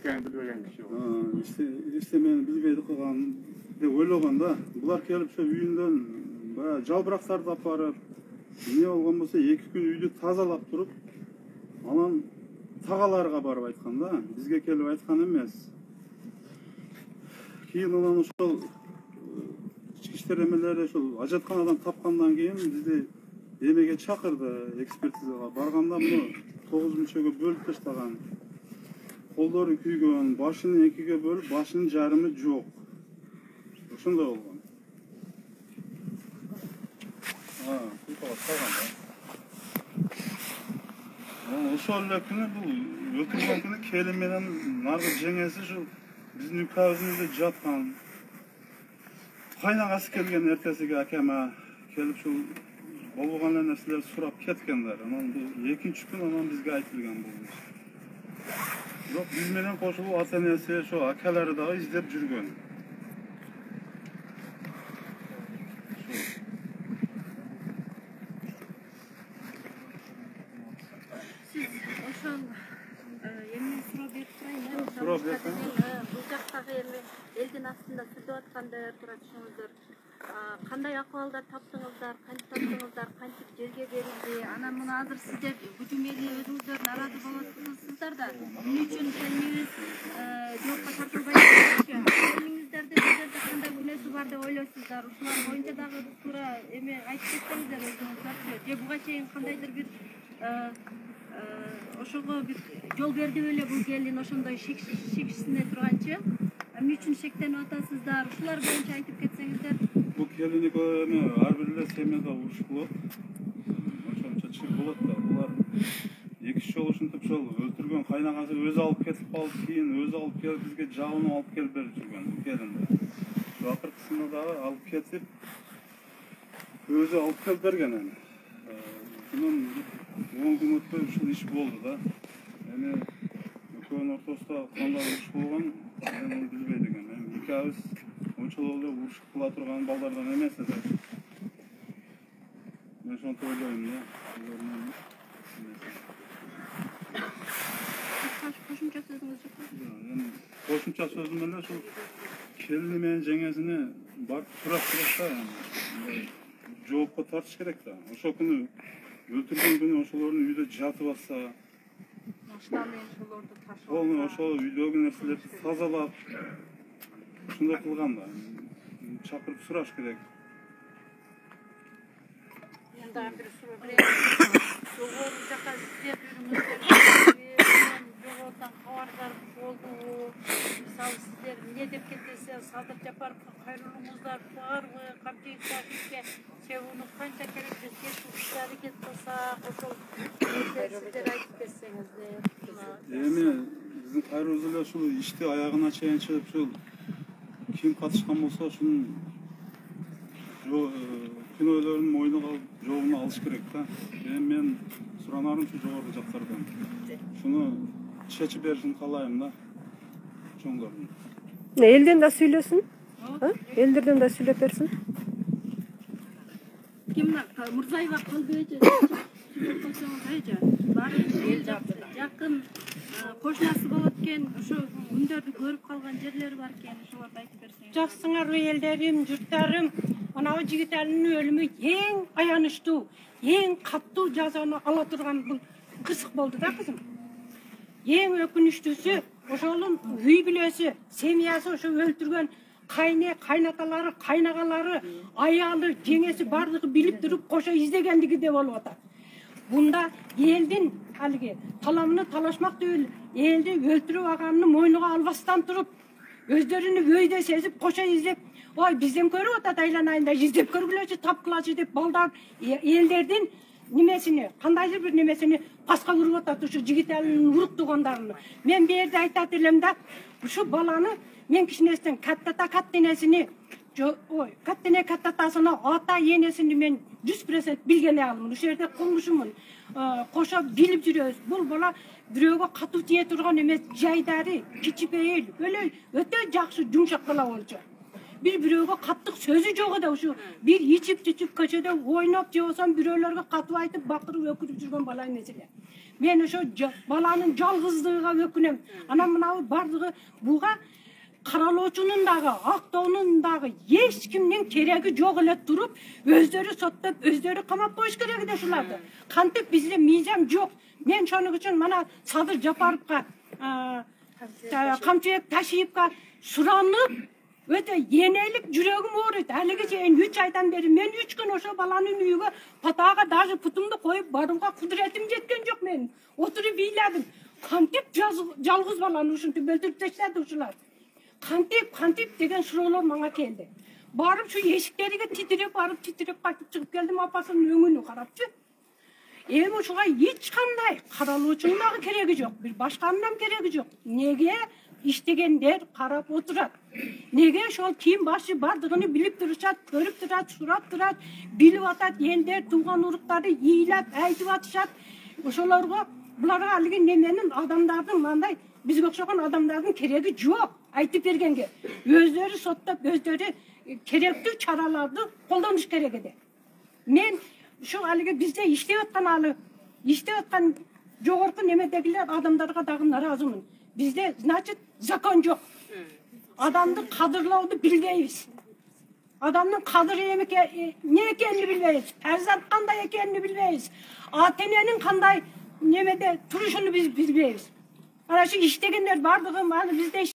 eşitken bilmegen kişi o. İşte men bilbeydi kılgan dep oyloganda bular kelip şu үйünden bayağı жалбырактарды алып барып, не болгон болсо 2 күн үйдү тазалап туруп, анан тагаларга барып айткан да, бизге келип айткан эмес. Кийин анан ошол ички иштер эмелери ошол ажатканадан тапкандан кийин бизди эмеге чакырды, экспертизага барганда муну 9 мүчөгө бөлүп таштаган. Колдору күйгөн, башын 2ге бөлүп, башынын жарымы жок. Ошондой болгон. Кулпага салган да. Ошол эле күнү бул өтүргөн күнү келин менен наргы жеңеси ушул биздин үй кабызыбызда жаткан. Кайнагасы келген эртесиге акема келип ушул болгон нерселерди сурап кеткендер. Анан бул 2-нчи күн анан бизге айтылган бул. Бирок биз менен кошулуп ата энеси, ошо акалары дагы издеп жүргөн. Бул жактагы элдин астында сүртүп аткандар турачыңыздар. Кандай акыбалда таптыңыздар, кантип таптыңыздар, кантип жерге берилди? Анан муну азыр сиздер күчүмели өзүңүздөр наразы болуп атасыздар да. Эмне үчүн келмеңиз жоопко тартылбайт экен? Келиңиздерди сиздерде кандай күнөөсү бар деп ойлойсуздар? Ушулар боюнча дагы туура эме айтып кетсеңиздер өзүңүздөрчү. Же буга чейин кандайдыр бир ошого бир жол берди беле бул келин ошондой шекисине турганчы? Эмне үчүн шектенип атасыздар? Ушулар боюнча айтып кетсеңиздер. Бул келинник ар бир эле семьяда уруш болот. Ошончо чыр болот да. Булар 2 жолу ушинтип ошол өлтүргөн кайнагасы өзү алып кетип калып, кийин өзү алып келип бизге жабынып алып келип берип жүргөн келинди. Ошо акыркысында дагы алып кетип өзү алып келип берген эми. Bunun 10 gün ötüp ушул иш болду да. Эми экөөнүн ортосунда кандай уруш болгон, мен билбейт экенмин. Эми икабыз ончолук эле уруш кыла турган балдардан эмес эле. Мен ошентип ойлойм да. Кошумча сөзүңүз жок. Эми кошумча сөзүм эле ушул келини менен жеңесине барып сурап турат да. Жоопко тартыш керек да. Ошол күнү өлтүргөн күнү ошолордун үйдө жатып атса, ошол үйдөгү нерселерди тазалап, ушундай кылган да. Чакырып сураш керек. Мындан бир суроо берейин. Жогору жака издеп жүрүңүздөр. Жогорудан кабардар болдубу? Мисалы сиздер эмне деп кетсе, Садыр Жапаровго кайрылууңуздар барбы? Камчы Исаевке чебуну канча керек деп кетишке аракет кылсак, ошол сиздер айтып кетсеңиздер. Эми биздин кайрыбыз эле ушул ишти аягына чейин чыгып, ушул ким катышкан болсо ошонун күнөөлөрүн мойнуна алып, жообун алыш керек да. Мен суранарым ушу жогорку жактардан. Шуну чечип беришин каалайм да. Чоңдордун. Элден да сүйлөсүн. Элдерден да сүйлөп берсин. Кимна Мурзаева калбыйчы. Баары эл жакын кошунасы болот экен, ошо күндөрдү көрүп калган жерлери бар экен, ошолорду айтып берсеңиз. Жаксыңар элдерим, журттарым, анау жигиталинин өлүмү эң аянычтуу, эң каттуу жазаны ала турган бул кырсык болду да кызым. Эң өкүнүчтүүсү ошонун үй бүлөсү, семьясы ошо өлтүргөн кайне, кайнаталары, кайнагалары, аялы, жеңеси бардыгы билип туруп кошо издегендиги деп болуп атат. Бунда элдин алиги таламны талашмак түгүл, элди өлтүрүп алганын мойнуга албастан туруп, өздөрүнү өйдө сезип кошо издеп, ой бизден көрүп атат айланайында издеп көргүлөчү, тапкылачы деп балдар элдердин немесini, кандайдыр бир немесini паска уруп атат ушу жигиталинин урук туугандарыны. Мен бу жерде айтат элем да, ушу баланы мен кичинесинен каттенесини, каттене каттатасына ата энесини мен 100% билгене алымын. Ушу жерде кылмышымын. Кошо билип жүрөбүз. Бул бала бирөөгө катуу тие турган эмес, жайдары, кичипейил, өтө жакшы жумшак бала болчу. Bir-biröөгө каттык сөзү жок да, ушу бир ичип-чичип көчөдө ойноп же болсо бирөөлөргө катып айтып, бакырып өкүрүп жүргөн бала эмес эле. мен ошо баланын жалгыздыгына өкүнөм. Анан мына бардыгы буга каралоочунун дагы, актоонун дагы эч кимдин кереги жок эле туруп, өздөрү соттоп, өздөрү камап коюш керек эле ушуларды. Кантип бизде мыйзам жок. Мен шоның үчүн мына Садыр Жапаровго, Камчыбек Ташиевге суранып, өтө энелик жүрөгүм ооруйт. Алиге чейин 3 айдан бери мен 3 күн ошо баланын үйүгө патаага даже путумду коюп барууга кудуретим жеткен жок менин. Отуруп ийладым. Кантип жалгыз баланы ушинтип өлтүрүп таштады ушулар? Кантип деген суроолор мага келди. Барып şu эшиктериге титиреп барып титиреп кайтып чыгып келдим, апасынын өңүнү карапчы. Эми ушуга эч кандай каралуучунун дагы кереги жок, бир башканын кереги жок. Неге иштегендер карап отурат? Неге ошол ким башы бардыгын билип турушат, көрүп турат, сурап турат, билип атат, элдер тууган уруктары ыйлап айтып атышат. Ошолорго буларга алиги неменин адамдардын мындай бизге окшогон адамдардын кереги жок. Айтып бергенге өздөрү соттоп, өздөрү керектүү чараларды колдонуш керек эди. Мен şu aligi bizde иштеп аткан жогорку немедегилер адамдарга дагы наразымын. Bizde значит закон жок. Адамды кадырлауду билбейбиз. Адамдын кадыры не экенин билбейбиз. Фарзат кандай экенин билбейбиз. Ата-эненин кандай немеде турушуну биз билбейбиз. Ana şu iştegenler bardığım hani bizde